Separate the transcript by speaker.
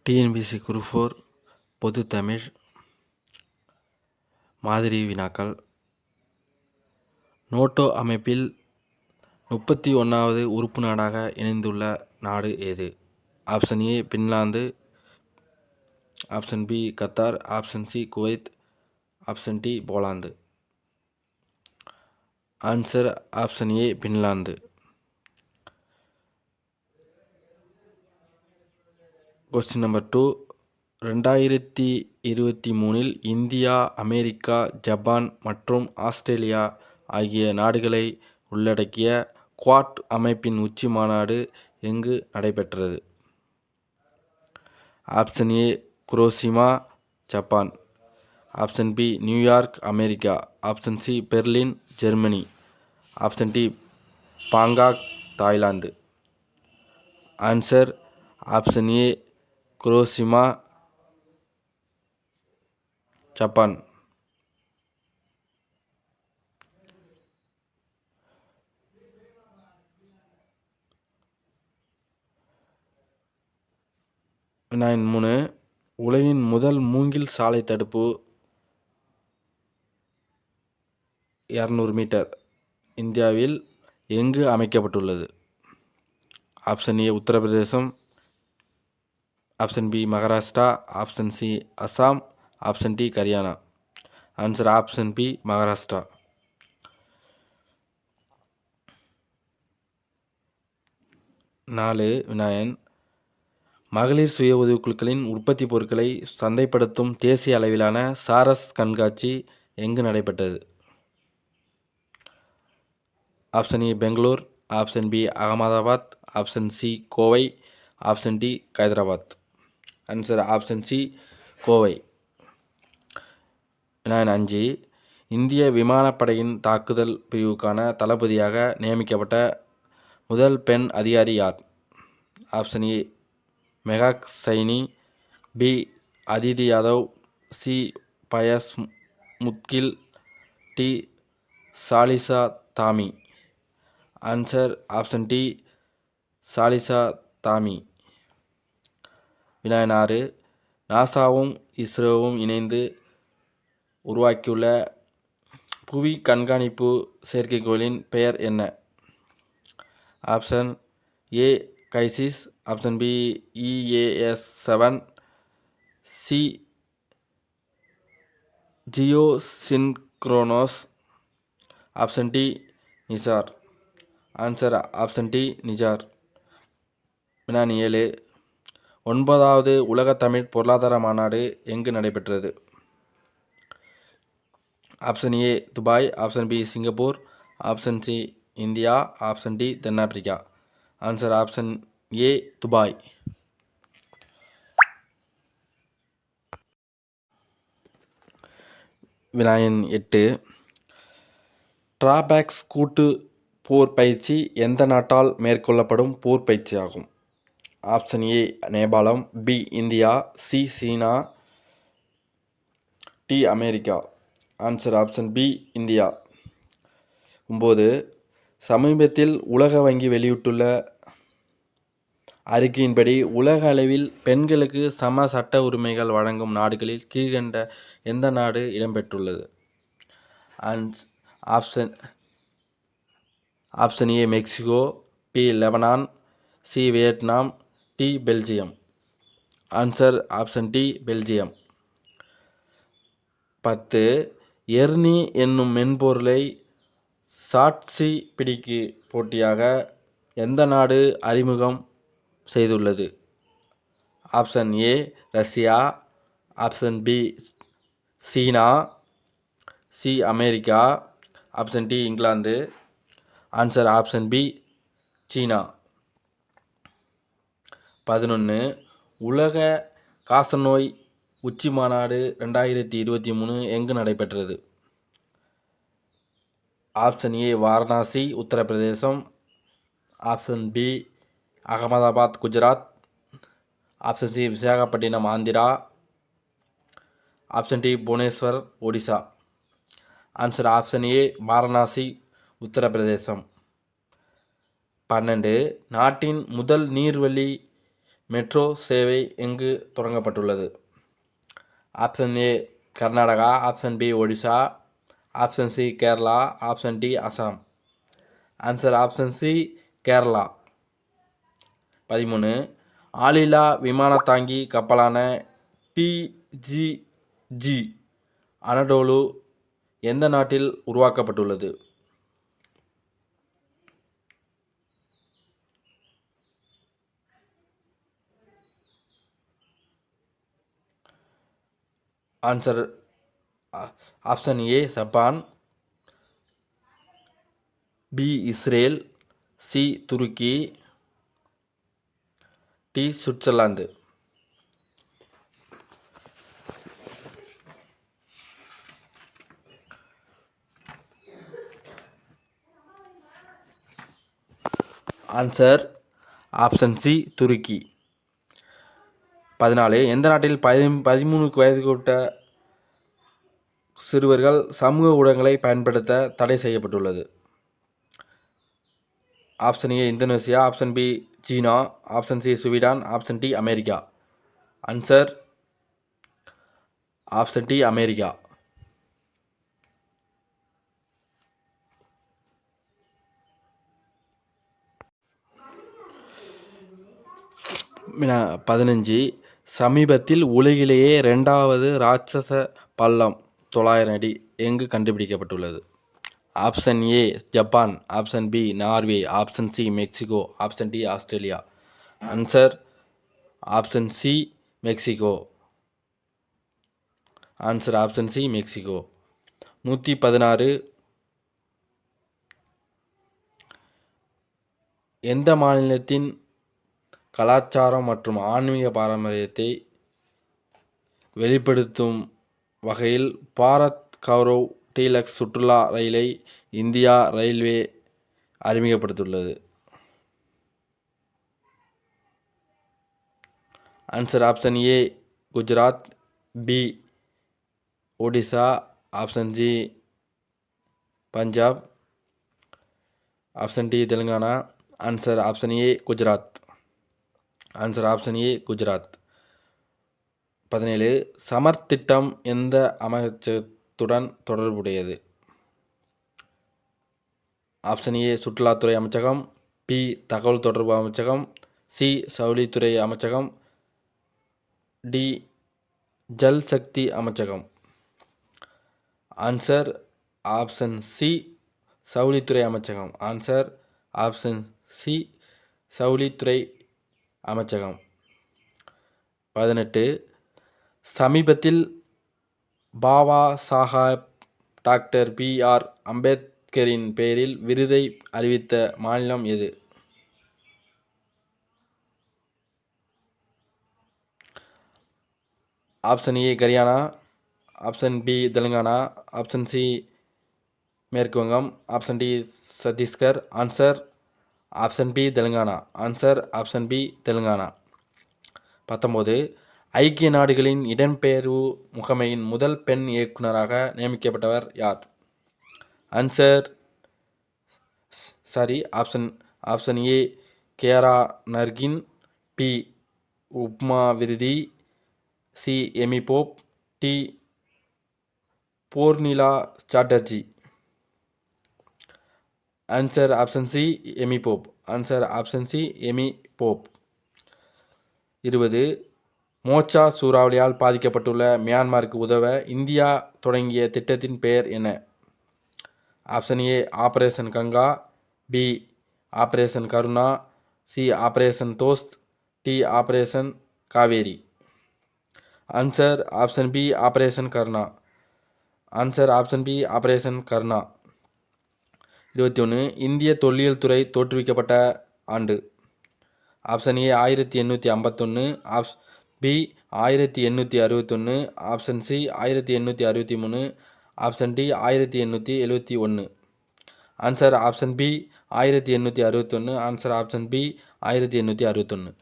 Speaker 1: TNPSC group 4 பொதுத் தமிழ் மாதிரி வினாக்கள். நேட்டோ அமைப்பில் 31வது உறுப்பு நாடாக இணைந்துள்ள நாடு எது? Option A Finland, option B Qatar, option C Kuwait, option D Poland. Answer option A Finland. Question number 2. 2023 India, America, Japan மற்றும் ஆஸ்திரேலியா ஆகிய நாடுகளை உள்ளடக்கிய குவாட் அமைப்பின் உச்சி மாநாடு எங்கு நடைபெற்றது? Option A Hiroshima, Japan, option B New York, America, option C Berlin, Germany, option D Bangkok, Thailand. Answer option A Hiroshima, Japan. வினாயின் 3. உலகின் முதல் மூங்கில் சாலை தடுப்பு 200 மீட்டர் இந்தியாவில் எங்கு அமைக்கப்பட்டுள்ளது? Option A Uttar Pradesh, option B Maharashtra, option C Assam, option D Haryana. Answer option B Maharashtra. வினாயன் மகளிர் சுய உதவிக்குழுக்களின் உற்பத்தி பொருட்களை சந்தைப்படுத்தும் தேசிய அளவிலான சாரஸ் கண்காட்சி எங்கு நடைபெற்றது? Option A Bangalore, option B Ahmedabad, option C Kovai, option D Hyderabad. Answer option C Kovai. வினாயன் 5. இந்திய விமானப்படையின் தாக்குதல் பிரிவுக்கான தளபதியாக நியமிக்கப்பட்ட முதல் பெண் அதிகாரி யார்? Option A Mehak Saini, B Aditi Yadav, C Payas Mudgil, D Shaliza Dhami. Answer option D Shaliza Dhami. வினாயன் 6. நாசாவும் இஸ்ரோவும் இணைந்து உருவாக்கியுள்ள புவி கண்காணிப்பு செயற்கைக்கோளின் பெயர் என்ன? ஆப்ஷன் ஏ கைசிஸ், option B EAS-7, C geosynchronous, option D NISAR. Answer option D NISAR. வினாயன் 7. 9வது உலக தமிழ் பொருளாதார மாநாடு எங்கு நடைபெற்றது? Option A Dubai, option B Singapore, option C India, option D தென்னாப்பிரிக்கா. Answer option A Dubai. வினாயன் 8. டிராபேக்ஸ் கூட்டு போர் பயிற்சி எந்த நாட்டால் மேற்கொள்ளப்படும் போர் பயிற்சியாகும்? Option A Nepal, B India, C China, D America. Answer option B India. 9. சமீபத்தில் உலக வங்கி வெளியிட்டுள்ள அறிக்கையின்படி உலக அளவில் பெண்களுக்கு சம சட்ட உரிமைகள் வழங்கும் நாடுகளில் கீழ்கண்ட எந்த நாடு இடம்பெற்றுள்ளது? Option A Mexico, B Lebanon, C Vietnam, D Belgium. Answer option D Belgium. 10. Ernie என்னும் மென்பொருளை சாட்சி பிடிக்கு போட்டியாக எந்த நாடு அறிமுகம் செய்துள்ளது? Option A Russia, option B China, C America, option D England. Answer option B China. 11. உலக காசநோய் உச்சி மாநாடு 2023 எங்கு நடைபெற்றது? Option A Varanasi, Uttar Pradesh, option B Ahmedabad, Gujarat, option C Visakhapatnam, Andhra, option D Bhubaneswar, Odisha. Answer option A Varanasi, Uttar Pradesh. 12. நாட்டின் முதல் நீர்வழி மெட்ரோ சேவை எங்கு தொடங்கப்பட்டுள்ளது? Option A Karnataka, option B Odisha, option C Kerala, option D Assam. Answer option C Kerala. 13 ஆளில்லா விமானத்தாங்கி கப்பலான டிஜிஜி அனடோலு எந்த நாட்டில் உருவாக்கப்பட்டுள்ளது? Answer option A Japan, B Israel, C Turkey, D Switzerland. Answer option C Turkey. 14 எந்த நாட்டில் 13 வயதுக்குட்பட்ட சிறுவர்கள் சமூக ஊடகங்களை பயன்படுத்த தடை செய்யப்பட்டுள்ளது? Option A Indonesia, option B சீனா, option C Sweden, option D America. Answer option D America. வினா 15 சமீபத்தில் உலகிலேயே 2வது ராட்சச பள்ளம் 900 அடி எங்கு கண்டுபிடிக்கப்பட்டுள்ளது? Option A Japan, option B Norway, option C Mexico, option D Australia. Answer option C Mexico. Answer option C Mexico. 116 எந்த மாநிலத்தின் கலாச்சாரம் மற்றும் ஆன்மீக பாரம்பரியத்தை வெளிப்படுத்தும் வகையில் பாரத் கௌரவ் டீலக்ஸ் சுற்றுலா ரயிலை இந்தியா ரயில்வே அறிமுகப்படுத்தியுள்ளது? Answer option A Gujarat, B Odisha, option C Punjab, option D Telangana. Answer option A Gujarat. Answer option A Gujarat. 17 Samar திட்டம் எந்த அமைச்சகத்துடன் தொடர்புடையது? ஆப்ஷன் ஏ சுற்றுலாத்துறை அமைச்சகம், பி தகவல் தொடர்பு அமைச்சகம், சி ஜவுளித்துறை அமைச்சகம், டி ஜல் சக்தி அமைச்சகம். ஆன்சர் ஆப்ஷன் சி ஜவுளித்துறை அமைச்சகம். ஆன்சர் ஆப்ஷன் சி ஜவுளித்துறை அமைச்சகம். 18 சமீபத்தில் பாபா சாஹேப் டாக்டர் பி.ஆர். அம்பேத்கரின் பெயரில் விருதை அறிவித்த மாநிலம் எது? Option A Haryana, option B Telangana, option C மேற்கு Vangam, option D Chhattisgarh. Answer option B Telangana. Answer option B Telangana. 19 ஐக்கிய நாடுகளின் இடம்பெயர்வு முகமையின் முதல் பெண் இயக்குநராக நியமிக்கப்பட்டவர் யார்? ஆன்சர் ஆப்ஷன் ஏ கேரா நர்கின், B Upma Virdi, C Amy Pope, D Pornila Chatterjee. Answer option C Amy Pope. Answer option C Amy Pope. 20 மோச்சா சூறாவளியால் பாதிக்கப்பட்டுள்ள மியான்மருக்கு உதவ இந்தியா தொடங்கிய திட்டத்தின் பெயர் என்ன? Option A operation Ganga, B operation Karuna, C operation Dost, D operation Kaveri. Answer option B operation Karuna. Answer option B operation Karuna. 21 இந்திய தொல்லியல் துறை தோற்றுவிக்கப்பட்ட ஆண்டு? ஆப்ஷன் ஏ 1851, B 1861, option C 1863, option D 1871. Answer option B 1861. Answer option B 1861.